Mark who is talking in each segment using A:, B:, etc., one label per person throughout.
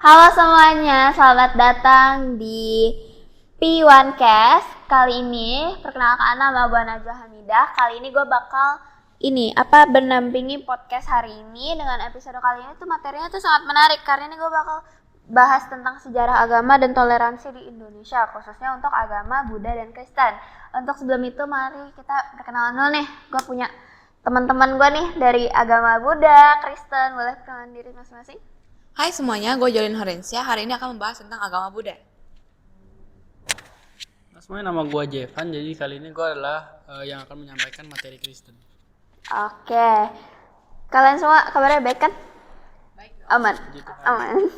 A: Halo semuanya, selamat datang di P1Cast. Kali ini perkenalkan nama gue Najwa Hamidah. Kali ini gue bakal bernampingi podcast hari ini. Dengan episode kali ini tuh materinya tuh sangat menarik karena ini gue bakal bahas tentang sejarah agama dan toleransi di Indonesia, khususnya untuk agama Buddha dan Kristen. Untuk sebelum itu mari kita perkenalan dulu nih. Gue punya teman-teman gue nih dari agama Buddha, Kristen. Boleh perkenalan diri masing-masing?
B: Hai semuanya, gue Jolin Horensia. Hari ini akan membahas tentang agama Buddha.
C: Semuanya, nama gue Jevan. Jadi kali ini gue adalah yang akan menyampaikan materi Kristen.
A: Oke, kalian semua kabarnya baik kan?
B: Baik.
A: Aman?
C: Gitu.
A: Aman.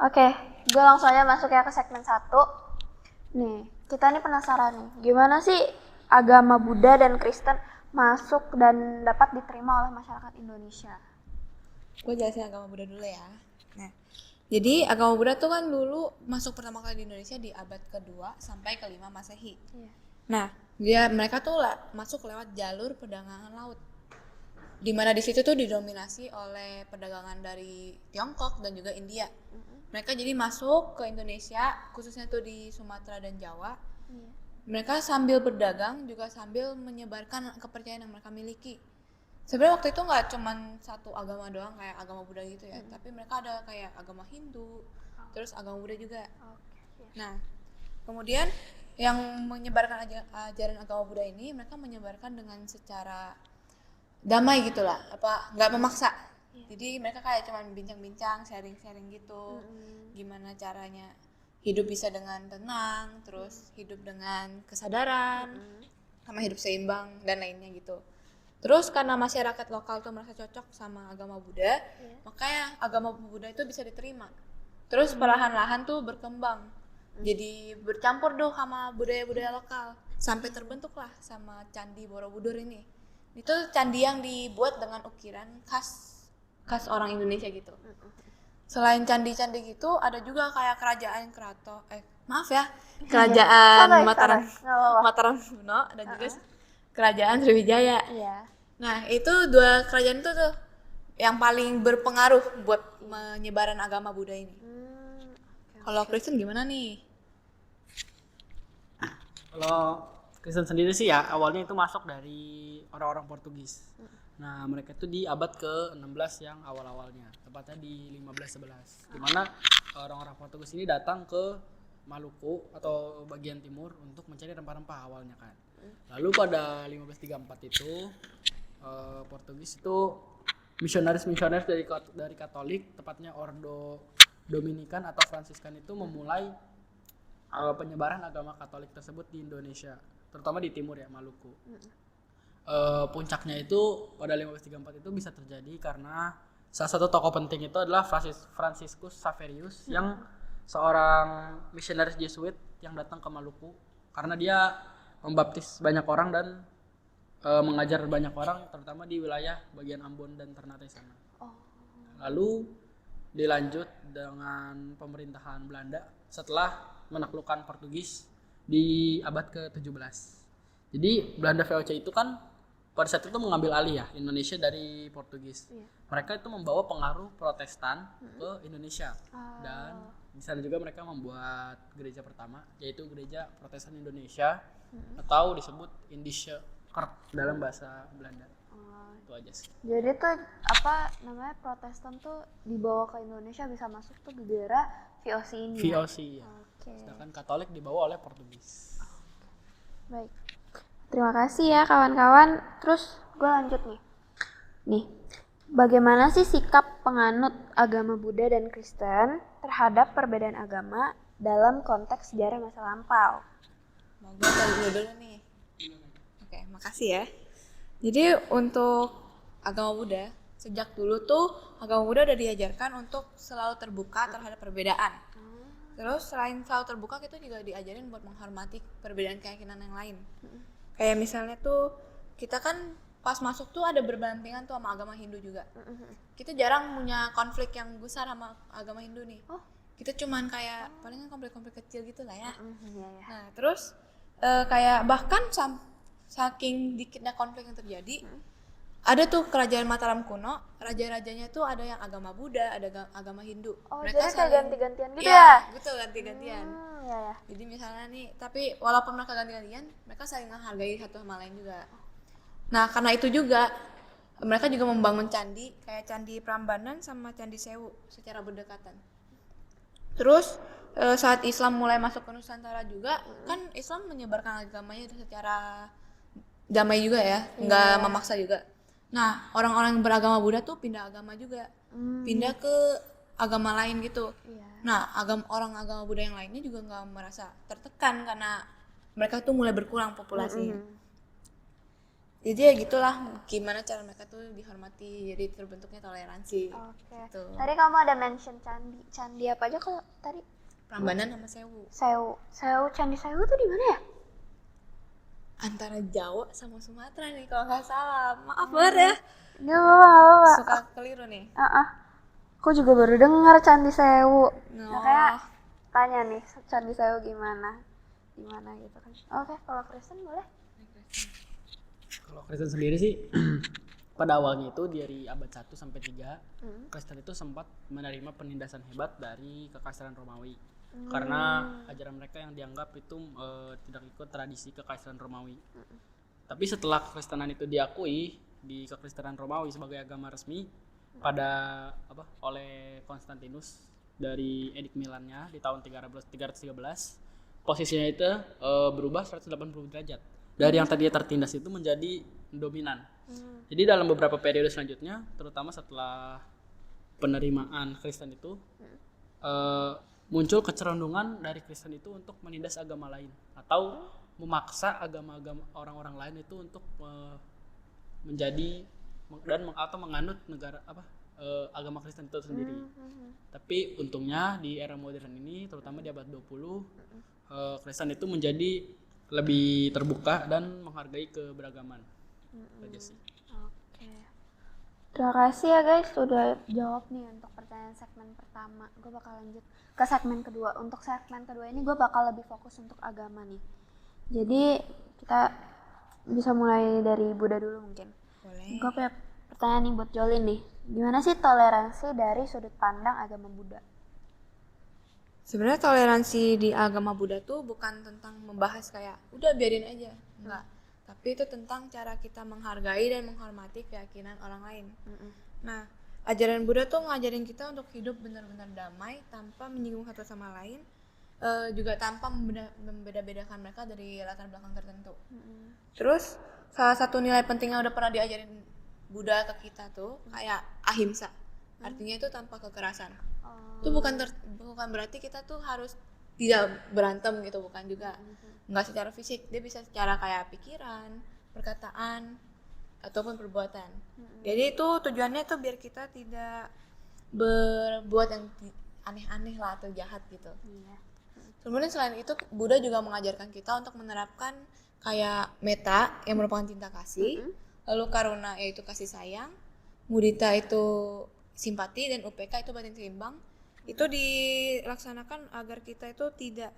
A: Oke, gue langsung aja masuk ya ke segmen 1. Nih, kita nih penasaran nih, gimana sih agama Buddha dan Kristen masuk dan dapat diterima oleh masyarakat Indonesia?
B: Gue jelasin agama Buddha dulu ya. Nah, jadi agama Buddha tuh kan dulu masuk pertama kali di Indonesia di abad kedua sampai ke-5 Masehi.
A: Iya.
B: Nah, mereka tuh masuk lewat jalur perdagangan laut. Di mana di situ tuh didominasi oleh perdagangan dari Tiongkok dan juga India. Mereka jadi masuk ke Indonesia, khususnya tuh di Sumatera dan Jawa.
A: Iya.
B: Mereka sambil berdagang juga sambil menyebarkan kepercayaan yang mereka miliki. Sebenarnya waktu itu nggak cuman satu agama doang kayak agama Buddha gitu ya, tapi mereka ada kayak agama Hindu, terus agama Buddha juga. Nah, kemudian yang menyebarkan ajaran agama Buddha ini mereka menyebarkan dengan secara damai gitulah, nggak memaksa. Jadi mereka kayak cuman bincang-bincang, sharing-sharing gitu, gimana caranya hidup bisa dengan tenang, terus hidup dengan kesadaran, sama hidup seimbang dan lainnya gitu. Terus karena masyarakat lokal tuh merasa cocok sama agama Buddha, makanya agama Buddha itu bisa diterima. Terus perlahan-lahan tuh berkembang, jadi bercampur tuh sama budaya-budaya lokal, sampai terbentuklah sama Candi Borobudur ini. Itu candi yang dibuat dengan ukiran khas orang Indonesia gitu. Selain candi-candi gitu, ada juga kayak kerajaan Mataram kuno dan juga kerajaan Sriwijaya.
A: Iya.
B: Nah, itu dua kerajaan itu tuh yang paling berpengaruh buat penyebaran agama Buddha ini. Kalau Kristen gimana nih?
C: Kalau Kristen sendiri sih ya awalnya itu masuk dari orang-orang Portugis. Nah, mereka itu di abad ke-16 yang awal-awalnya, tepatnya di 1511. Di mana orang-orang Portugis ini datang ke Maluku atau bagian timur untuk mencari rempah-rempah awalnya kan. Lalu pada 1534 itu Portugis itu misionaris dari Katolik, tepatnya Ordo Dominikan atau Fransiskan itu memulai penyebaran agama Katolik tersebut di Indonesia, terutama di timur ya, Maluku. Puncaknya itu pada 1534 itu bisa terjadi karena salah satu tokoh penting itu adalah Franciscus Xaverius yang seorang misionaris Jesuit yang datang ke Maluku karena dia membaptis banyak orang dan mengajar banyak orang, terutama di wilayah bagian Ambon dan Ternate sana. Lalu dilanjut dengan pemerintahan Belanda setelah menaklukkan Portugis di abad ke-17. Jadi Belanda VOC itu kan pada saat itu mengambil alih ya Indonesia dari Portugis. Mereka itu membawa pengaruh Protestan ke Indonesia dan di sana juga mereka membuat gereja pertama, yaitu Gereja Protestan Indonesia atau disebut Indische Kerk dalam bahasa Belanda. Itu aja sih.
A: Jadi tuh Protestan tuh dibawa ke Indonesia bisa masuk tuh di daerah VOC ini.
C: VOC ya.
A: Oke.
C: Sedangkan Katolik dibawa oleh Portugis.
A: Baik. Terima kasih ya kawan-kawan. Terus gue lanjut nih. Bagaimana sih sikap penganut agama Buddha dan Kristen terhadap perbedaan agama dalam konteks sejarah masa lampau?
B: Mau gue dulu nih. Oke, makasih ya. Jadi untuk agama Buddha, sejak dulu tuh agama Buddha udah diajarkan untuk selalu terbuka terhadap perbedaan. Terus selain selalu terbuka, kita juga diajarin buat menghormati perbedaan keyakinan yang lain. Kayak misalnya tuh kita kan pas masuk tuh ada berdampingan tuh sama agama Hindu juga. Kita jarang punya konflik yang besar sama agama Hindu nih. Kita cuman kayak palingan konflik-konflik kecil gitu lah ya. Nah terus kayak bahkan saking dikitnya konflik yang terjadi, ada tuh kerajaan Mataram kuno, raja-rajanya tuh ada yang agama Buddha, ada agama Hindu.
A: Oh,
B: Mereka
A: jadi kayak ganti-gantian gitu
B: Iya,
A: ya?
B: gitu ganti-gantian.
A: Ya ya.
B: Jadi misalnya nih, tapi walaupun mereka ganti-gantian, mereka saling menghargai satu sama lain juga. Nah, karena itu juga mereka juga membangun candi kayak Candi Prambanan sama Candi Sewu secara berdekatan. Terus saat Islam mulai masuk ke Nusantara juga, kan Islam menyebarkan agamanya itu secara damai juga ya, nggak memaksa juga. Nah, orang-orang yang beragama Buddha tuh pindah agama juga, pindah ke agama lain gitu. Nah, orang agama Buddha yang lainnya juga nggak merasa tertekan karena mereka tuh mulai berkurang populasinya. Jadi ya gitulah, gimana cara mereka tuh dihormati, jadi terbentuknya toleransi.
A: Oke.
B: Gitu.
A: Tadi kamu ada mention candi. Candi apa aja kalau tadi?
B: Prambanan sama Sewu.
A: Sewu, Candi Sewu tuh di mana ya?
B: Antara Jawa sama Sumatera nih kalau nggak salah. Maaf banget ya.
A: Nggak apa-apa.
B: Suka keliru nih.
A: Aku juga baru dengar Candi Sewu.
B: No.
A: Makanya tanya nih, Candi Sewu gimana? Gimana gitu kan. Oke, kalau Kristen boleh?
C: Kalau Kristen sendiri sih pada awalnya itu dari abad 1 sampai 3 Kristen itu sempat menerima penindasan hebat dari kekaisaran Romawi. Karena ajaran mereka yang dianggap itu tidak ikut tradisi kekaisaran Romawi. Tapi setelah kekristenan itu diakui di kekristenan Romawi sebagai agama resmi oleh Konstantinus dari Edik Milannya di tahun 313, posisinya itu berubah 180 derajat. Dari yang tadinya tertindas itu menjadi dominan. Jadi dalam beberapa periode selanjutnya, terutama setelah penerimaan Kristen itu, muncul kecerondongan dari Kristen itu untuk menindas agama lain atau memaksa agama-agama orang-orang lain itu untuk menjadi atau menganut agama Kristen itu sendiri. Tapi untungnya di era modern ini, terutama di abad 20, Kristen itu menjadi lebih terbuka dan menghargai keberagaman. Aja sih.
A: Oke. Terima kasih ya guys sudah jawab nih untuk pertanyaan segmen pertama. Gue bakal lanjut ke segmen kedua. Untuk segmen kedua ini gue bakal lebih fokus untuk agama nih. Jadi kita bisa mulai dari Buddha dulu mungkin.
B: Boleh.
A: Gue punya pertanyaan nih buat Jolin nih. Gimana sih toleransi dari sudut pandang agama Buddha?
B: Sebenarnya toleransi di agama Buddha tuh bukan tentang membahas kayak udah biarin aja, enggak. Tapi itu tentang cara kita menghargai dan menghormati keyakinan orang lain. Nah, ajaran Buddha tuh ngajarin kita untuk hidup benar-benar damai tanpa menyinggung satu sama lain, juga tanpa membeda-bedakan mereka dari latar belakang tertentu. Terus salah satu nilai penting yang udah pernah diajarin Buddha ke kita tuh kayak ahimsa. Artinya itu tanpa kekerasan. Itu bukan berarti kita tuh harus tidak berantem gitu, bukan juga. Nggak secara fisik, dia bisa secara kayak pikiran, perkataan, ataupun perbuatan. Jadi itu tujuannya tuh biar kita tidak berbuat yang aneh-aneh lah atau jahat gitu. Kemudian selain itu Buddha juga mengajarkan kita untuk menerapkan kayak metta yang merupakan cinta kasih, lalu karuna yaitu kasih sayang, mudita itu simpati, dan UPK itu batin seimbang. Itu dilaksanakan agar kita itu tidak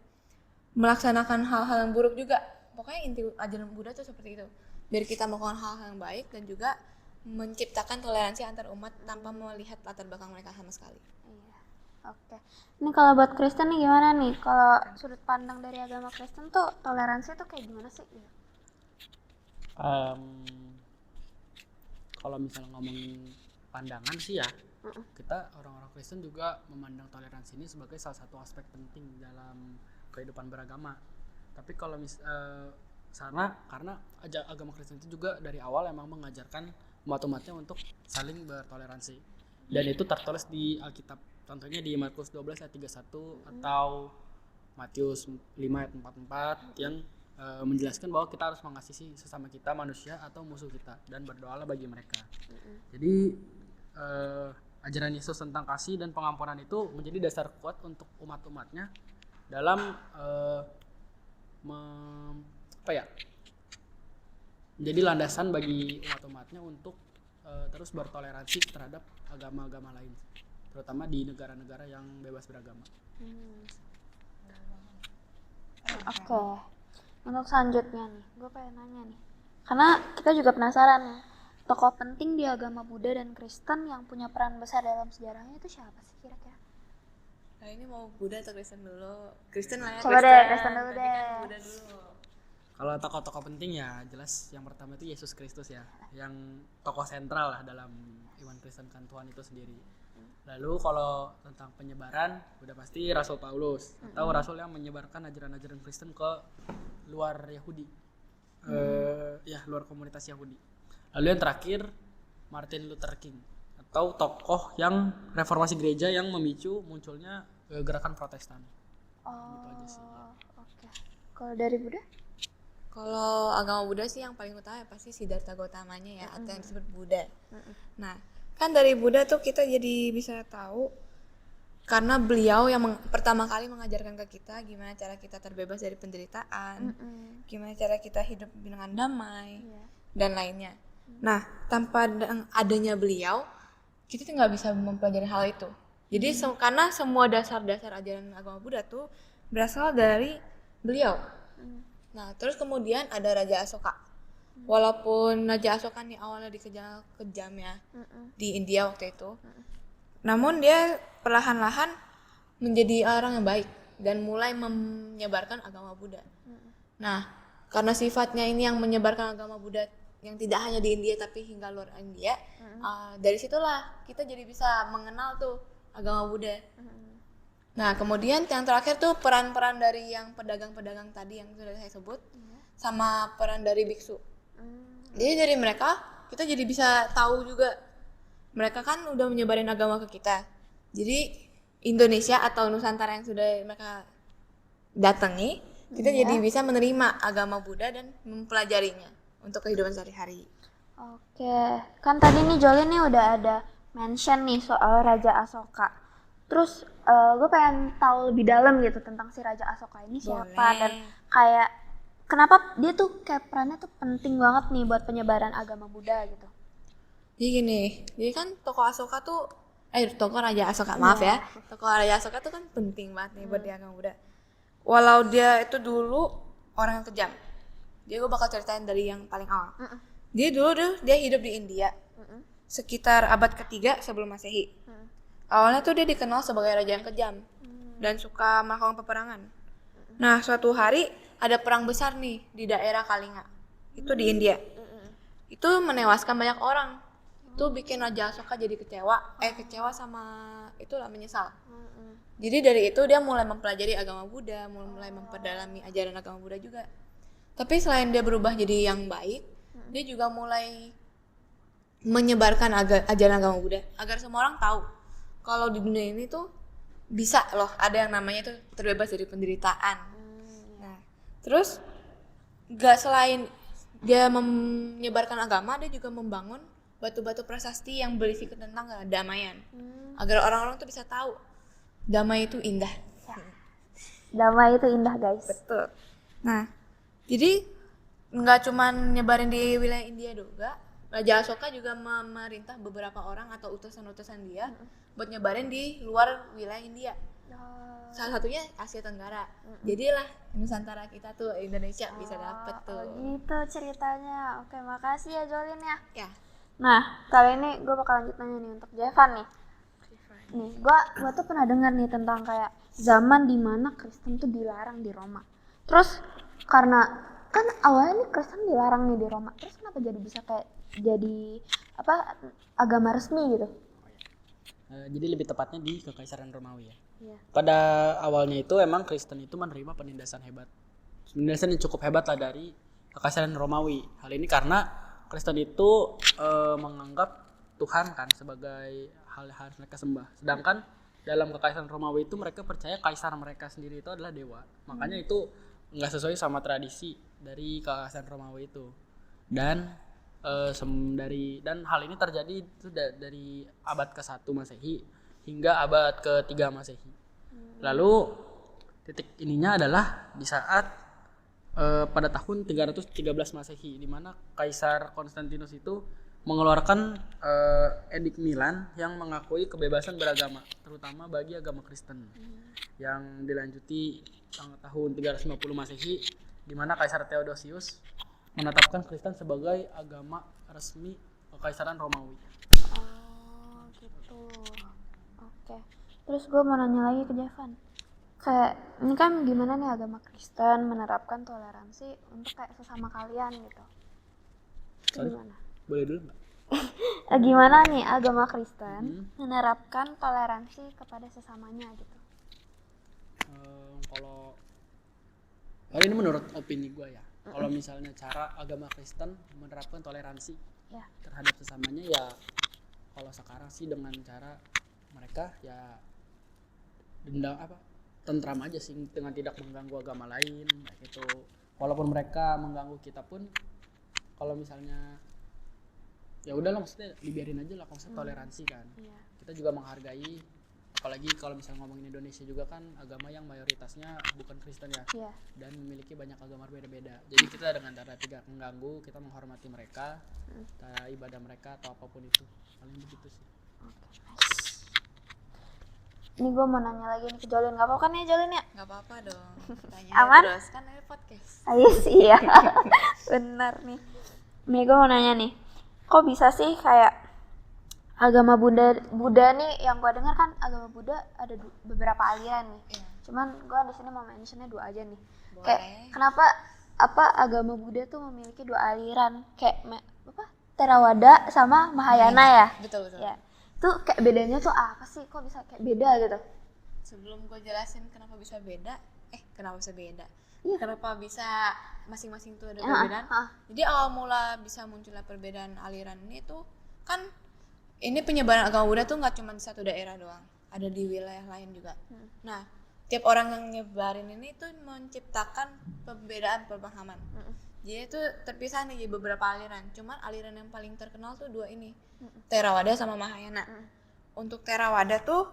B: melaksanakan hal-hal yang buruk juga. Pokoknya inti ajaran Buddha itu seperti itu. Biar kita melakukan hal-hal yang baik dan juga menciptakan toleransi antar umat tanpa melihat latar belakang mereka sama sekali.
A: Iya. Oke. Ini kalau buat Kristen nih gimana nih? Kalau sudut pandang dari agama Kristen tuh toleransi tuh kayak gimana sih?
C: Kalau misalnya ngomongin pandangan sih ya, kita orang-orang Kristen juga memandang toleransi ini sebagai salah satu aspek penting dalam kehidupan beragama. Tapi kalau karena agama Kristen itu juga dari awal emang mengajarkan umat-umatnya untuk saling bertoleransi, dan itu tertulis di Alkitab. Contohnya di Markus 12 ayat 31 atau Matius 5 ayat 44 yang menjelaskan bahwa kita harus mengasihi sesama kita, manusia atau musuh kita, dan berdoalah bagi mereka. Jadi ajaran Yesus tentang kasih dan pengampunan itu menjadi dasar kuat untuk umat-umatnya dalam menjadi landasan bagi umat-umatnya untuk terus bertoleransi terhadap agama-agama lain, terutama di negara-negara yang bebas beragama.
A: Oke. Untuk selanjutnya nih, gue pengen nanya nih, karena kita juga penasaran tokoh penting di agama Buddha dan Kristen yang punya peran besar dalam sejarahnya itu siapa sih kira-kira?
B: Nah ini mau Buddha atau Kristen dulu? Kristen lah ya.
A: Coba deh, Kristen dulu
B: Tadi
A: deh.
B: kan Buddha dulu.
C: Kalau tokoh-tokoh penting ya jelas yang pertama itu Yesus Kristus ya, yang tokoh sentral lah dalam iman Kristen kan, Tuhan itu sendiri. Lalu kalau tentang penyebaran udah pasti Rasul Paulus atau Rasul yang menyebarkan ajaran-ajaran Kristen ke luar Yahudi, ya luar komunitas Yahudi. Lalu yang terakhir Martin Luther King atau tokoh yang reformasi gereja yang memicu munculnya gerakan Protestan. Gitu aja sih.
A: Oke. Kalau dari Buddha?
B: Kalau agama Buddha sih yang paling utama pasti Siddhartha Gautamanya ya, atau yang disebut Buddha. Nah, kan dari Buddha tuh kita jadi bisa tahu karena beliau yang pertama kali mengajarkan ke kita gimana cara kita terbebas dari penderitaan, gimana cara kita hidup dengan damai, dan lainnya. Nah, tanpa adanya beliau, kita tuh nggak bisa mempelajari hal itu. Jadi karena semua dasar-dasar ajaran agama Buddha tuh berasal dari beliau. Nah, terus kemudian ada Raja Asoka. Walaupun Raja Asoka nih awalnya dikejar kejam ya di India waktu itu, namun dia perlahan-lahan menjadi orang yang baik dan mulai menyebarkan agama Buddha. Nah, karena sifatnya ini yang menyebarkan agama Buddha yang tidak hanya di India tapi hingga luar India, dari situlah kita jadi bisa mengenal tuh agama Buddha. Nah, kemudian yang terakhir tuh peran-peran dari yang pedagang-pedagang tadi yang sudah saya sebut, sama peran dari biksu. Jadi dari mereka kita jadi bisa tahu juga, mereka kan udah menyebarin agama ke kita. Jadi Indonesia atau Nusantara yang sudah mereka datangi, kita jadi bisa menerima agama Buddha dan mempelajarinya untuk kehidupan sehari-hari.
A: Oke, kan tadi nih Jolin nih udah ada mention nih soal Raja Asoka. Terus gue pengen tahu lebih dalam gitu tentang si Raja Asoka ini siapa.
B: Boleh.
A: Dan kayak kenapa dia tuh kayak perannya tuh penting banget nih buat penyebaran agama Buddha gitu.
B: Jadi gini, jadi kan tokoh Asoka tuh, tokoh Raja Asoka, maaf ya. Tokoh Raja Asoka tuh kan penting banget nih buat di agama Buddha. Walau dia itu dulu orang yang kejam. Dia gue bakal ceritain dari yang paling awal. Dia dulu dia hidup di India. Sekitar abad ketiga sebelum Masehi. Awalnya tuh dia dikenal sebagai raja yang kejam dan suka melakukan peperangan. Nah, suatu hari ada perang besar nih di daerah Kalinga. Itu di India. Itu menewaskan banyak orang. Itu bikin Raja Asoka jadi kecewa sama itulah menyesal. Jadi dari itu dia mulai mempelajari agama Buddha, mulai memperdalami ajaran agama Buddha juga. Tapi selain dia berubah jadi yang baik, dia juga mulai menyebarkan ajaran agama Buddha agar semua orang tahu kalau di dunia ini tuh bisa loh ada yang namanya tuh terbebas dari penderitaan. Nah, terus gak selain dia menyebarkan agama, dia juga membangun batu-batu prasasti yang berisi tentang kedamaian agar orang-orang tuh bisa tahu damai itu indah.
A: Damai itu indah guys.
B: Betul. Nah, jadi nggak cuma nyebarin di wilayah India juga, Raja Asoka juga memerintah beberapa orang atau utusan-utusan dia buat nyebarin di luar wilayah India. Salah satunya Asia Tenggara. Jadilah Nusantara kita tuh Indonesia bisa dapet tuh.
A: Gitu ceritanya. Oke, makasih ya Jolin ya.
B: Ya.
A: Nah, kali ini gue bakal lanjut nanya nih untuk Jevan nih. Nih, gue tuh pernah dengar nih tentang kayak zaman dimana Kristen tuh dilarang di Roma. Terus karena kan awalnya nih Kristen dilarang nih di Roma. Terus kenapa jadi bisa kayak jadi agama resmi gitu?
C: Jadi lebih tepatnya di Kekaisaran Romawi ya.
A: Iya.
C: Pada awalnya itu emang Kristen itu menerima penindasan yang cukup hebat lah dari Kekaisaran Romawi. Hal ini karena Kristen itu menganggap Tuhan kan sebagai hal yang harus mereka sembah. Sedangkan dalam Kekaisaran Romawi itu mereka percaya kaisar mereka sendiri itu adalah dewa. Makanya itu nggak sesuai sama tradisi dari Kekaisaran Romawi itu. Dan hal ini terjadi itu dari abad ke-1 Masehi hingga abad ke-3 Masehi. Lalu titik ininya adalah di saat pada tahun 313 Masehi di mana Kaisar Konstantinus itu mengeluarkan Edik Milan yang mengakui kebebasan beragama terutama bagi agama Kristen. Yang dilanjuti tahun 350 Masehi di mana Kaisar Theodosius menetapkan Kristen sebagai agama resmi Kekaisaran Romawi.
A: Oh gitu. Oke. Terus gue mau nanya lagi ke Javan. Kayak ini kan gimana nih agama Kristen menerapkan toleransi untuk kayak sesama kalian gitu. Itu
C: Sorry,
A: gimana?
C: boleh dulu nggak?
A: Gimana nih agama Kristen menerapkan toleransi kepada sesamanya gitu?
C: Kalau ini menurut opini gue ya, kalau misalnya cara agama Kristen menerapkan toleransi
A: Ya.
C: terhadap sesamanya ya, kalau sekarang sih dengan cara mereka ya dendam tentram aja sih, dengan tidak mengganggu agama lain kayak gitu. Walaupun mereka mengganggu kita pun, kalau misalnya ya udahlah, maksudnya dibiarin aja lah, konsep toleransi kan.
A: Iya.
C: Kita juga menghargai, apalagi kalau misalnya ngomongin Indonesia juga kan agama yang mayoritasnya bukan Kristen ya,
A: Iya.
C: dan memiliki banyak agama berbeda-beda. Jadi kita dengan cara tidak mengganggu, kita menghormati mereka, cara ibadah mereka atau apapun itu, paling begitu sih.
A: Oke, nice. Ini gue mau nanya lagi nih ke Jolin, gak apa-apa kan ya Jolin ya?
B: Nggak apa-apa dong. Tanya
A: Aman?
B: terus kan ini podcast.
A: Ayo sih ya. Bener nih. Nih gue mau nanya nih, kok bisa sih kayak agama Buddha nih, yang gue dengar kan agama Buddha ada beberapa aliran nih.
B: Iya.
A: Cuman gue di sini mau mentionnya 2 aja nih.
B: Boleh.
A: Kayak kenapa agama Buddha tuh memiliki 2 aliran kayak Theravada sama Mahayana ya?
B: Betul.
A: Ya. Tuh kayak bedanya tuh apa sih? Kok bisa kayak beda gitu?
B: Sebelum gue jelasin kenapa bisa beda,
A: Iya.
B: kenapa bisa masing-masing tuh ada perbedaan. Jadi awal mula bisa munculnya perbedaan aliran ini tuh kan, ini penyebaran agama Buddha tuh nggak cuma di satu daerah doang, ada di wilayah lain juga. Nah, tiap orang yang nyebarin ini tuh menciptakan perbedaan pemahaman. Jadi itu terpisah nih di beberapa aliran. Cuman aliran yang paling terkenal tuh 2 ini, Theravada sama Mahayana. Untuk Theravada tuh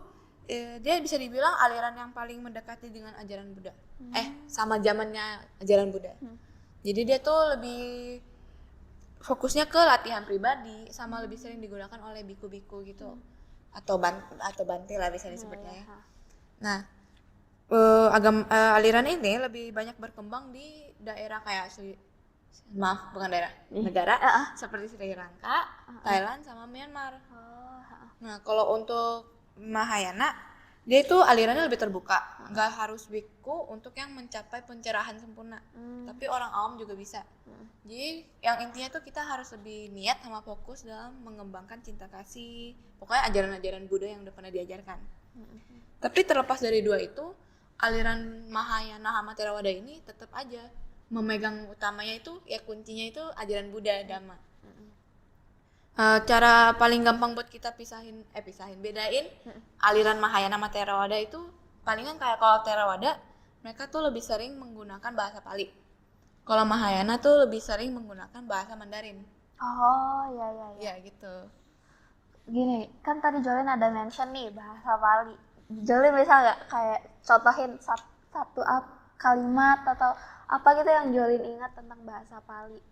B: dia bisa dibilang aliran yang paling mendekati dengan ajaran Buddha. Sama zamannya ajaran Buddha. Jadi dia tuh lebih fokusnya ke latihan pribadi, sama lebih sering digunakan oleh biku-biku gitu. Atau bante lah bisa disebutnya ya. Nah, aliran ini lebih banyak berkembang di daerah kayak negara seperti Sri Lanka, Thailand sama Myanmar. Nah, kalau untuk Mahayana, dia itu alirannya lebih terbuka, nggak harus biku untuk yang mencapai pencerahan sempurna, tapi orang awam juga bisa. Jadi yang intinya tuh kita harus lebih niat sama fokus dalam mengembangkan cinta kasih, pokoknya ajaran-ajaran Buddha yang udah pernah diajarkan. Tapi terlepas dari 2 itu, aliran Mahayana sama Theravada ini tetap aja memegang utamanya itu ya, kuncinya itu ajaran Buddha, Dhamma. Cara paling gampang buat kita bedain aliran Mahayana sama Theravada itu, palingan kayak kalau Theravada mereka tuh lebih sering menggunakan bahasa Pali. Kalau Mahayana tuh lebih sering menggunakan bahasa Mandarin.
A: Oh, iya.
B: Ya gitu.
A: Gini, kan tadi Jolin ada mention nih bahasa Pali. Jolin bisa nggak kayak contohin satu kalimat atau apa gitu yang Jolin ingat tentang bahasa Pali?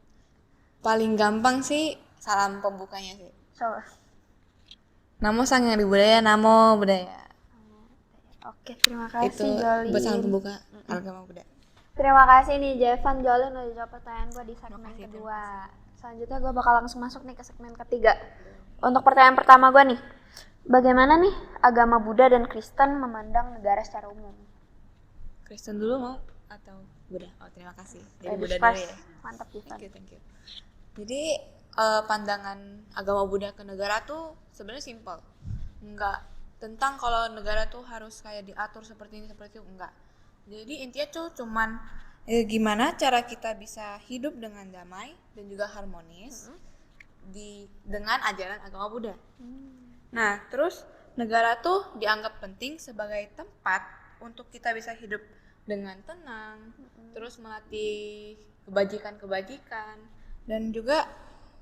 B: Paling gampang sih salam pembukanya sih.
A: Coba.
B: Namo Sang Hyang Budaya, Namo Budaya.
A: Oke, terima kasih
B: Itu
A: Jolin.
B: buat salam pembuka agama Buddha.
A: Terima kasih nih Javan, Jolin udah jawab pertanyaan gue di segmen
B: Terima kasih,
A: kedua. Selanjutnya gue bakal langsung masuk nih ke segmen ketiga. Untuk pertanyaan pertama gue nih, bagaimana nih agama Buddha dan Kristen memandang negara secara umum?
B: Kristen dulu mau atau Buddha? Oh, terima kasih. Jadi
A: Ladies
B: Buddha
A: first.
B: dulu ya.
A: Mantap Javan.
B: Thank you. Jadi pandangan agama Buddha ke negara tuh sebenarnya simpel. Enggak tentang kalau negara tuh harus kayak diatur seperti ini seperti itu, enggak. Jadi intinya tuh cuman gimana cara kita bisa hidup dengan damai dan juga harmonis dengan ajaran agama Buddha. Nah, terus negara tuh dianggap penting sebagai tempat untuk kita bisa hidup dengan tenang, terus melatih kebajikan-kebajikan, dan juga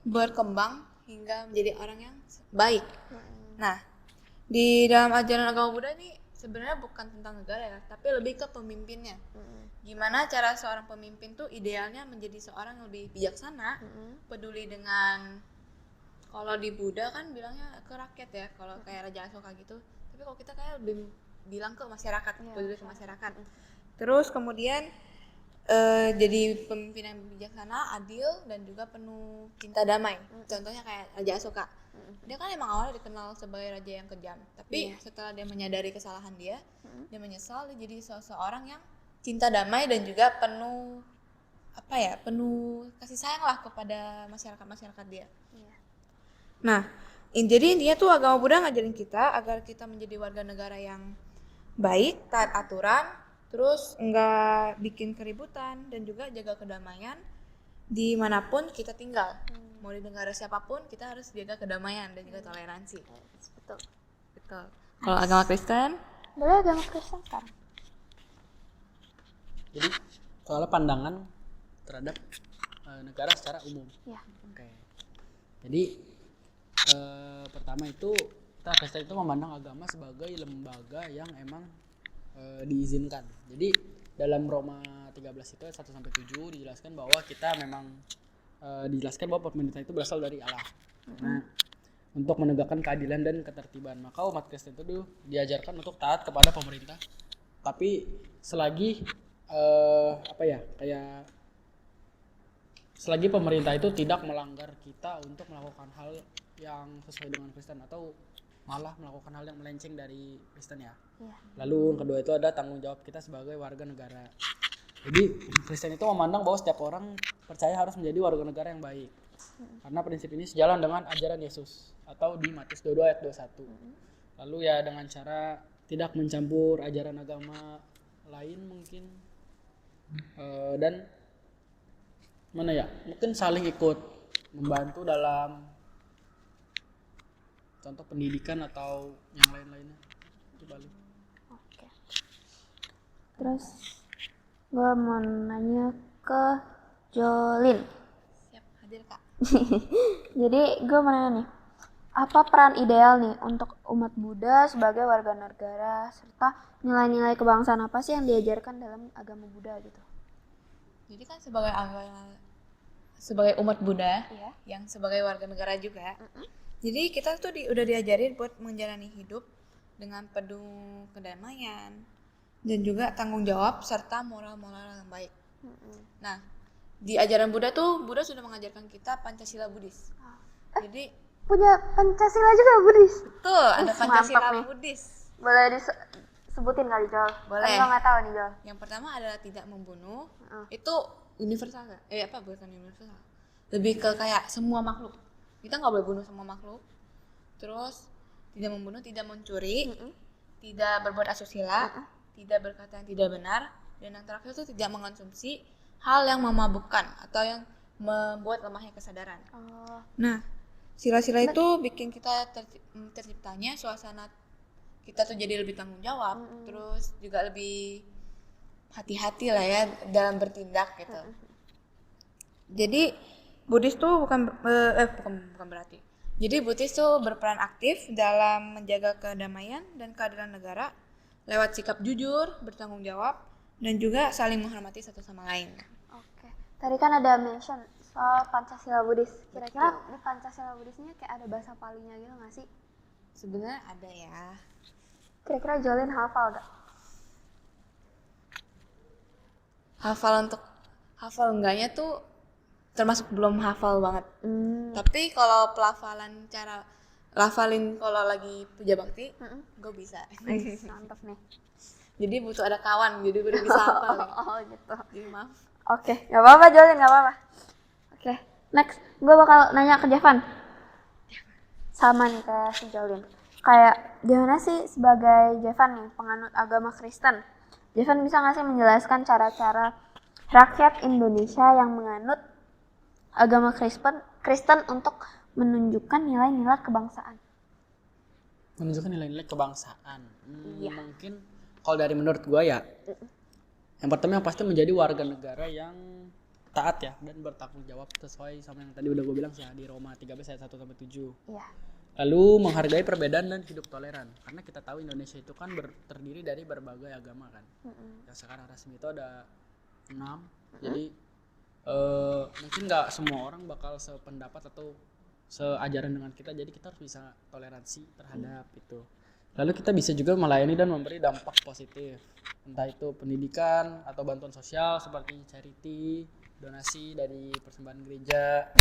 B: berkembang hingga menjadi orang yang baik. Nah, di dalam ajaran agama Buddha nih sebenarnya bukan tentang negara ya, tapi lebih ke pemimpinnya. Gimana cara seorang pemimpin tuh idealnya menjadi seorang yang lebih bijaksana, peduli dengan, kalau di Buddha kan bilangnya ke rakyat ya, kalau kayak Raja Asoka gitu. Tapi kalau kita kayak lebih bilang ke masyarakat, peduli ke masyarakat. Terus kemudian jadi pemimpin yang bijaksana, adil, dan juga penuh cinta damai. Contohnya kayak Raja Asoka. Dia kan emang awalnya dikenal sebagai raja yang kejam, tapi setelah dia menyadari kesalahan dia menyesal, dia jadi seseorang yang cinta damai dan juga penuh penuh kasih sayang lah kepada masyarakat dia. Nah, jadi intinya tuh agama Buddha ngajarin kita agar kita menjadi warga negara yang baik, taat aturan, terus nggak bikin keributan, dan juga jaga kedamaian dimanapun kita tinggal. Mau di negara siapapun, kita harus jaga kedamaian dan juga toleransi.
A: Betul.
B: Kalau agama Kristen,
A: Boleh agama Kristen sekarang.
C: Jadi soalnya pandangan terhadap negara secara umum.
A: Ya.
C: Oke. Jadi pertama itu kita Kristen itu memandang agama sebagai lembaga yang emang diizinkan. Jadi dalam Roma 13 itu 1 sampai 7 dijelaskan bahwa kita memang dijelaskan bahwa pemerintah itu berasal dari Allah. Nah, untuk menegakkan keadilan dan ketertiban, maka umat Kristen itu diajarkan untuk taat kepada pemerintah. Tapi selagi selagi pemerintah itu tidak melanggar kita untuk melakukan hal yang sesuai dengan Kristen atau malah melakukan hal yang melenceng dari Kristen ya. Lalu yang kedua itu ada tanggung jawab kita sebagai warga negara. Jadi Kristen itu memandang bahwa setiap orang percaya harus menjadi warga negara yang baik. Karena prinsip ini sejalan dengan ajaran Yesus atau di Matius 22 ayat 21. Lalu ya dengan cara tidak mencampur ajaran agama lain mungkin dan mungkin saling ikut membantu dalam contoh pendidikan atau yang lain-lainnya. Itu paling.
A: Oke. Terus gue mau nanya ke Jolin.
B: siap hadir Kak.
A: Jadi gue mau nanya nih, apa peran ideal nih untuk umat Buddha sebagai warga negara serta nilai-nilai kebangsaan apa sih yang diajarkan dalam agama Buddha gitu?
B: Jadi kan sebagai umat Buddha,
A: Iya.
B: yang sebagai warga negara juga. Jadi kita tuh udah diajarin buat menjalani hidup dengan penuh kedamaian dan juga tanggung jawab serta moral-moral yang baik. Nah, di ajaran Buddha sudah mengajarkan kita Pancasila Buddhis. Jadi
A: Punya Pancasila juga Buddhis?
B: betul, ada
A: Mantap
B: Pancasila
A: nih.
B: Buddhis.
A: Boleh disebutin kali Jol?
B: Boleh.
A: Kan gue nggak tahu nih Jol.
B: Yang pertama adalah tidak membunuh. Itu universal nggak? Bukan universal. Lebih ke kayak semua makhluk. Kita nggak boleh bunuh semua makhluk. Terus tidak membunuh, tidak mencuri, tidak berbuat asusila, tidak berkata yang tidak benar, dan yang terakhir itu tidak mengonsumsi hal yang memabukkan atau yang membuat lemahnya kesadaran. Nah, sila-sila itu bikin kita terciptanya suasana kita tuh jadi lebih tanggung jawab, terus juga lebih hati-hati lah ya dalam bertindak gitu. Jadi Buddhis tuh bukan berarti. Jadi Buddhis tuh berperan aktif dalam menjaga kedamaian dan keadilan negara lewat sikap jujur, bertanggung jawab, dan juga saling menghormati satu sama lain.
A: Oke. Tadi kan ada mention soal Pancasila Buddhis. Kira-kira di Pancasila Buddhisnya kayak ada bahasa Palinya gitu nggak sih?
B: Sebenarnya ada ya.
A: Kira-kira Jolin hafal gak?
B: Hafal enggaknya tuh termasuk belum hafal banget. Tapi kalau cara lafalin kalau lagi puja bakti, gue bisa.
A: Mantap nih.
B: Jadi butuh ada kawan, jadi gue bisa hafal.
A: Oh gitu.
B: Jadi maaf.
A: Oke, nggak apa-apa Jolin, nggak apa-apa. Oke, next gue bakal nanya ke Jevan. Sama nih kayak si Jolin. Kayak gimana sih sebagai Jevan nih penganut agama Kristen? Jevan bisa nggak sih menjelaskan cara-cara rakyat Indonesia yang menganut agama Kristen untuk menunjukkan nilai-nilai kebangsaan?
C: Menunjukkan nilai-nilai kebangsaan. Mungkin kalau dari menurut gua ya, yang pertama yang pasti menjadi warga negara yang taat ya dan bertanggung jawab sesuai sama yang tadi udah gue bilang sih ya, di Roma 13 ayat 1 sampai 7.
A: Iya.
C: Lalu menghargai perbedaan dan hidup toleran. Karena kita tahu Indonesia itu kan terdiri dari berbagai agama kan. Yang sekarang resmi itu ada 6. Jadi mungkin nggak semua orang bakal sependapat atau seajaran dengan kita. Jadi kita harus bisa toleransi terhadap itu. Lalu kita bisa juga melayani dan memberi dampak positif, entah itu pendidikan atau bantuan sosial seperti charity, donasi dari persembahan gereja,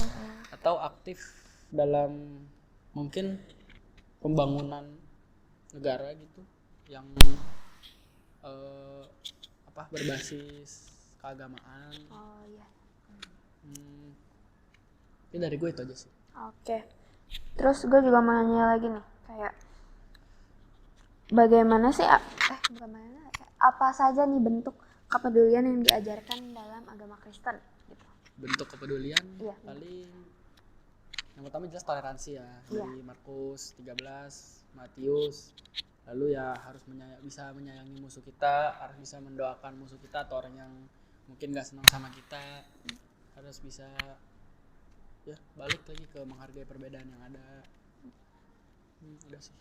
C: atau aktif dalam mungkin pembangunan negara gitu yang berbasis keagamaan.
A: Oh iya.
C: Ini dari gue itu aja sih.
A: Oke. Terus gue juga mau nanya lagi nih, kayak bagaimana sih apa saja nih bentuk kepedulian yang diajarkan dalam agama Kristen gitu.
C: Bentuk kepedulian
A: Iya.
C: paling yang pertama jelas toleransi ya,
A: Iya.
C: dari Markus 13, Matius. Lalu ya harus bisa menyayangi musuh kita, harus bisa mendoakan musuh kita atau orang yang mungkin gak senang sama kita, harus bisa ya balik lagi ke menghargai perbedaan yang ada. Udah sih.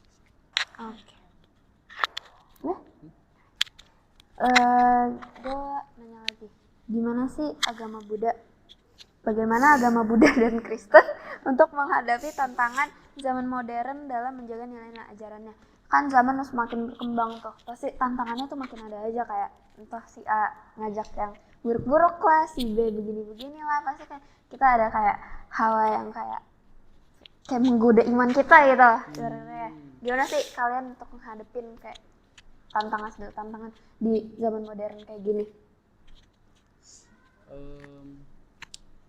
A: Oke. Gue nanya lagi, gimana sih bagaimana agama Buddha dan Kristen untuk menghadapi tantangan zaman modern dalam menjaga nilai-nilai ajarannya? Kan zaman semakin berkembang tuh, pasti tantangannya tuh makin ada aja, kayak entah si A ngajak yang buruk-buruk lah, si B begini-begini lah, pasti kan kita ada kayak hawa yang kayak menggoda iman kita gitu sebenarnya. Gimana sih kalian untuk menghadapin kayak tantangan di zaman modern kayak gini?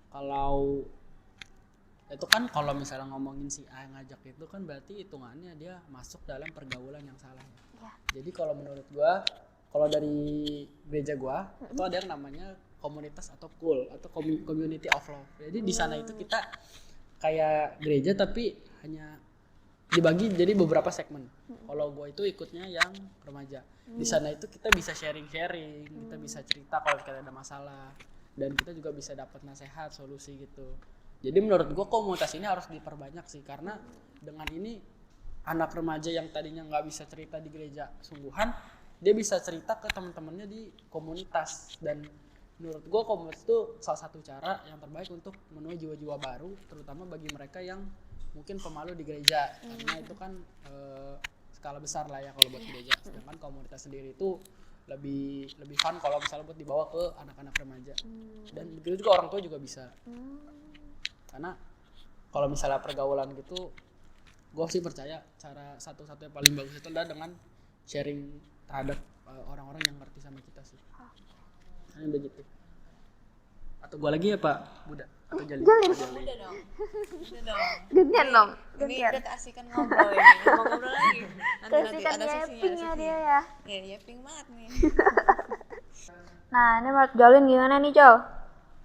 C: Kalau itu kan kalau misalnya ngomongin si A yang ngajak itu kan berarti hitungannya dia masuk dalam pergaulan yang salah ya. Jadi kalau menurut gua, kalau dari gereja gua itu ada yang namanya komunitas atau cool atau community of love. Jadi di sana itu kita kayak gereja tapi hanya dibagi jadi beberapa segmen. Kalau gua itu ikutnya yang remaja. Di sana itu kita bisa sharing, kita bisa cerita kalau kita ada masalah, dan kita juga bisa dapat nasihat, solusi gitu. Jadi menurut gue komunitas ini harus diperbanyak sih, karena dengan ini anak remaja yang tadinya nggak bisa cerita di gereja sungguhan, dia bisa cerita ke teman-temannya di komunitas. Dan menurut gue komunitas itu salah satu cara yang terbaik untuk menuju jiwa-jiwa baru, terutama bagi mereka yang mungkin pemalu di gereja, karena itu kan skala besar lah ya kalau buat gereja. Sedangkan komunitas sendiri itu lebih fun kalau misalnya buat dibawa ke anak-anak remaja. Dan begitu juga orang tua juga bisa. Karena kalau misalnya pergaulan gitu, gue sih percaya cara satu-satunya paling bagus itu adalah dengan sharing terhadap orang-orang yang ngerti sama kita sih. Hanya begitu. Atau gue lagi ya Pak Buddha? Atau Jalin?
B: Udah dong.
A: Gantian dong.
B: Ini udah keasikan ngobrol ini. Mau ngobrol lagi. Nanti ada
A: sesinya
B: sesinya.
A: dia ya.
B: Ya ping banget nih.
A: Nah, ini menurut Jolin gimana nih, Jol?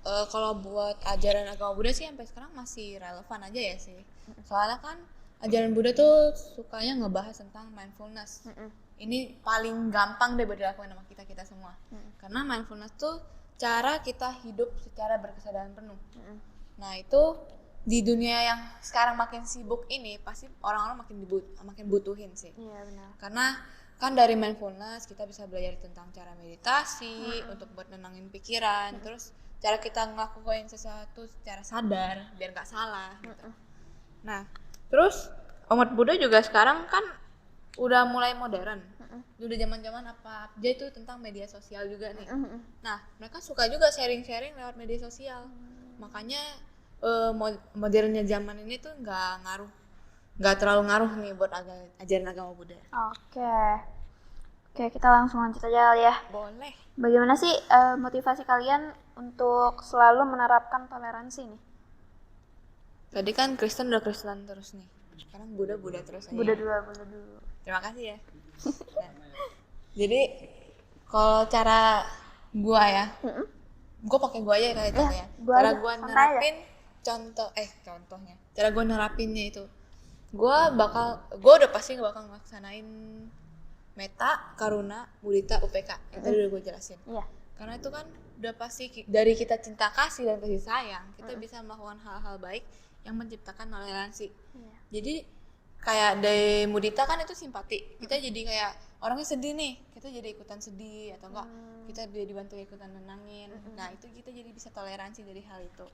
B: Kalau buat ajaran agama Buddha sih sampai sekarang masih relevan aja ya sih. Soalnya kan ajaran Buddha tuh sukanya ngebahas tentang mindfulness. Ini paling gampang deh dilakukan sama kita semua. Karena mindfulness tuh cara kita hidup secara berkesadaran penuh. Nah itu di dunia yang sekarang makin sibuk ini pasti orang-orang makin butuhin sih.
A: Iya benar.
B: Karena kan dari mindfulness kita bisa belajar tentang cara meditasi untuk buat nenangin pikiran, terus cara kita ngelakuin sesuatu secara sadar biar nggak salah gitu. Nah terus umat Buddha juga sekarang kan udah mulai modern, udah zaman-zaman apa aja itu tentang media sosial juga nih. Nah mereka suka juga sharing-sharing lewat media sosial, makanya modernnya zaman ini tuh nggak terlalu ngaruh nih buat ajaran agama Buddha.
A: Oke, kita langsung lanjut aja ya.
B: Boleh.
A: Bagaimana sih motivasi kalian untuk selalu menerapkan toleransi nih?
B: Tadi kan Kristen udah Kristen terus nih. Sekarang Buddha terus aja.
A: Buddha dulu.
B: Terima kasih ya. Nah, jadi kalau cara gua ya, gua pakai gua aja kali itu ya. Cara gua nerapin contohnya. Cara gua nerapinnya itu, gua udah pasti bakal ngelaksanain meta, karuna, mudita, upeka. Yang tadi udah gua jelasin.
A: Iya.
B: Karena itu kan udah pasti dari kita cinta kasih dan kasih sayang, kita bisa melakukan hal-hal baik yang menciptakan toleransi. Jadi kayak dari mudita kan itu simpati, kita jadi kayak orangnya sedih nih, kita jadi ikutan sedih atau enggak kita bisa dibantu ikutan nenangin. Nah itu kita jadi bisa toleransi dari hal itu.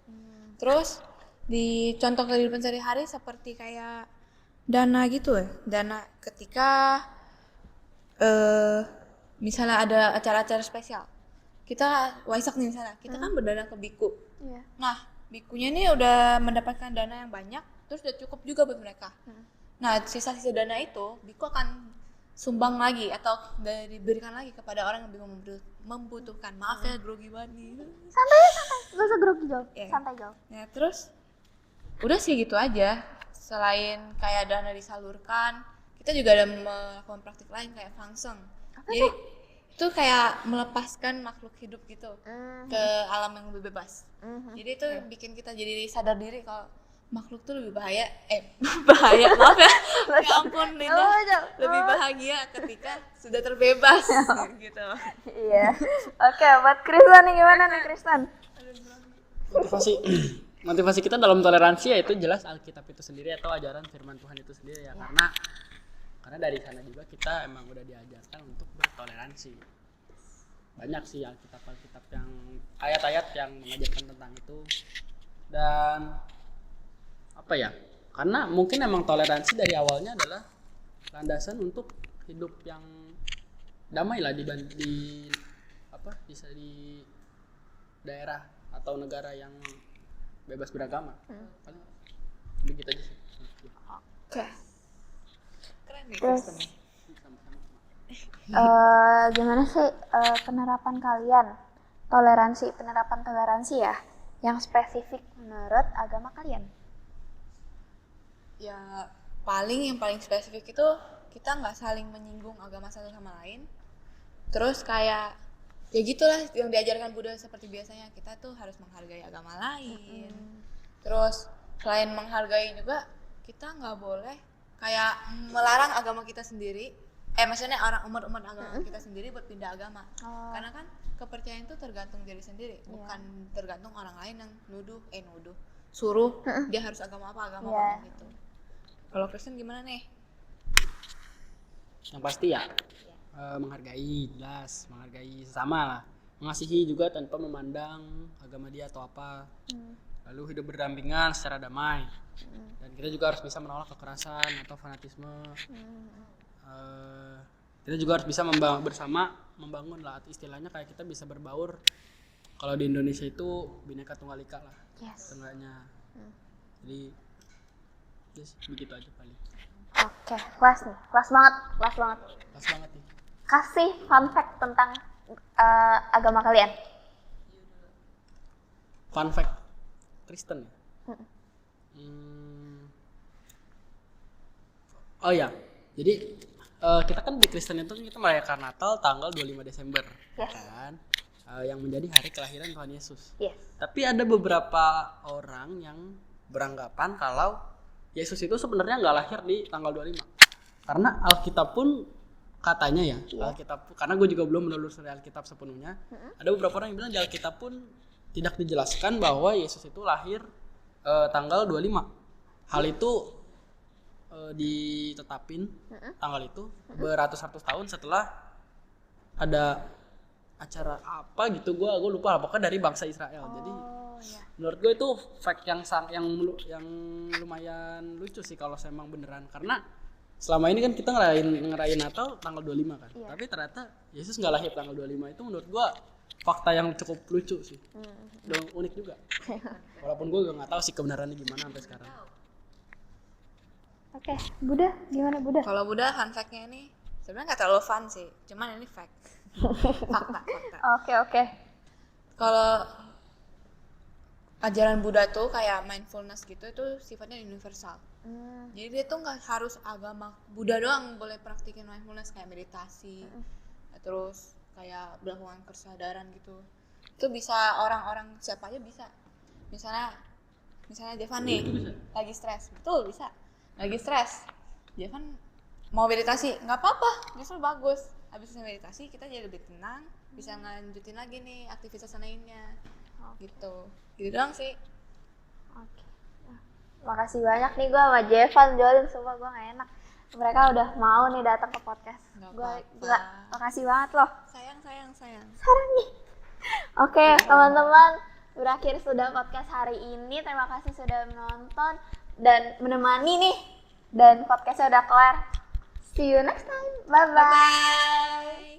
B: Terus di contoh kehidupan sehari-hari seperti kayak dana gitu ya, dana ketika misalnya ada acara-acara spesial, kita Waisak nih misalnya, kita kan berdana ke biku.
A: Iya.
B: Nah bikunya ini udah mendapatkan dana yang banyak, terus udah cukup juga buat mereka. Nah sisa-sisa dana itu biku akan sumbang lagi atau diberikan lagi kepada orang yang membutuhkan. Maaf ya grogi banget nih.
A: Santai, gak usah grogi jawab.
B: Iya.
A: Santai jawab.
B: Ya terus udah sih gitu aja. Selain kayak dana disalurkan, kita juga ada melakukan praktik lain kayak fangseng. Jadi itu kayak melepaskan makhluk hidup gitu ke alam yang lebih bebas. Jadi itu bikin kita jadi sadar diri kalau makhluk tuh lebih bahaya, bahaya, maaf ya, ya ampun Linda, lebih bahagia ketika sudah terbebas gitu.
A: Iya. Oke, buat Kristen nih gimana nih Kristen?
C: Motivasi kita dalam toleransi yaitu jelas Alkitab itu sendiri atau ajaran firman Tuhan itu sendiri ya. Karena dari sana juga kita emang udah diajarkan untuk bertoleransi. Banyak sih Alkitab yang ayat-ayat yang mengajarkan tentang itu. Dan apa ya? Karena mungkin emang toleransi dari awalnya adalah landasan untuk hidup yang damai lah di daerah atau negara yang bebas beragama. Begitu aja sih.
B: Oke. Keren nih
A: Terus
B: Kristen.
A: gimana sih penerapan kalian? Penerapan toleransi ya, yang spesifik menurut agama kalian?
B: Ya yang paling spesifik itu kita nggak saling menyinggung agama satu sama lain. Terus kayak ya gitulah yang diajarkan Buddha seperti biasanya, kita tuh harus menghargai agama lain. Terus selain menghargai juga kita nggak boleh kayak melarang agama kita sendiri, maksudnya umat agama kita sendiri buat pindah agama. Karena kan kepercayaan itu tergantung diri sendiri, bukan tergantung orang lain yang suruh dia harus agama apa gitu. Kalau Kristen gimana nih?
C: Yang pasti ya menghargai, jelas menghargai sesama lah, mengasihi juga tanpa memandang agama dia atau apa. Lalu hidup berdampingan secara damai. Dan kita juga harus bisa menolak kekerasan atau fanatisme. Kita juga harus bisa membangun lah, istilahnya kayak kita bisa berbaur. Kalau di Indonesia itu Bhinneka Tunggal Ika lah, setengahnya. Jadi begitu aja paling.
A: Oke, kelas banget nih. Kasih fun fact tentang agama kalian.
C: Fun fact Kristen ya. Oh ya, jadi kita kan di Kristen itu kita merayakan Natal tanggal 25 Desember, kan? Yang menjadi hari kelahiran Tuhan Yesus. Tapi ada beberapa orang yang beranggapan kalau Yesus itu sebenarnya nggak lahir di tanggal 25. Karena Alkitab pun katanya ya, Alkitab, karena gue juga belum menelusuri Alkitab sepenuhnya. Ada beberapa orang yang bilang di Alkitab pun tidak dijelaskan bahwa Yesus itu lahir tanggal 25. Hal itu ditetapin tanggal itu beratus-ratus tahun setelah ada acara apa gitu, gue lupa, pokoknya dari bangsa Israel. Jadi menurut gue itu fact yang lumayan lucu sih kalau emang beneran, karena selama ini kan kita ngerayain Natal tanggal 25 kan. Tapi ternyata Yesus nggak lahir tanggal 25, itu menurut gue fakta yang cukup lucu sih. Dan unik juga. Walaupun gue nggak tahu sih kebenarannya gimana sampai sekarang.
A: Oke, Buddha gimana Buddha?
B: Kalau Buddha fun fact-nya ini sebenarnya nggak terlalu fun sih, cuman ini fact. fakta.
A: Oke.
B: Kalau ajaran Buddha tuh kayak mindfulness gitu, itu sifatnya universal. Jadi dia tuh nggak harus agama Buddha doang boleh praktikin mindfulness, kayak meditasi, terus kayak melakukan kesadaran gitu. Itu bisa orang-orang siapa aja bisa. Misalnya Devan nih lagi stres, betul bisa. Lagi stres, Devan mau meditasi, nggak apa-apa, justru bagus. Habis meditasi kita jadi lebih tenang, bisa ngelanjutin lagi nih aktivitas lainnya. Gitu doang sih.
A: Oke. Makasih banyak nih gue sama Jevan, Jolin, sumpah gue gak enak. Mereka udah mau nih datang ke podcast. Gue makasih banget loh.
B: Sayang.
A: Sarang nih. Oke, teman-teman, berakhir sudah podcast hari ini. Terima kasih sudah menonton dan menemani nih Dan podcastnya udah kelar. See you next time. Bye-bye.
B: Bye.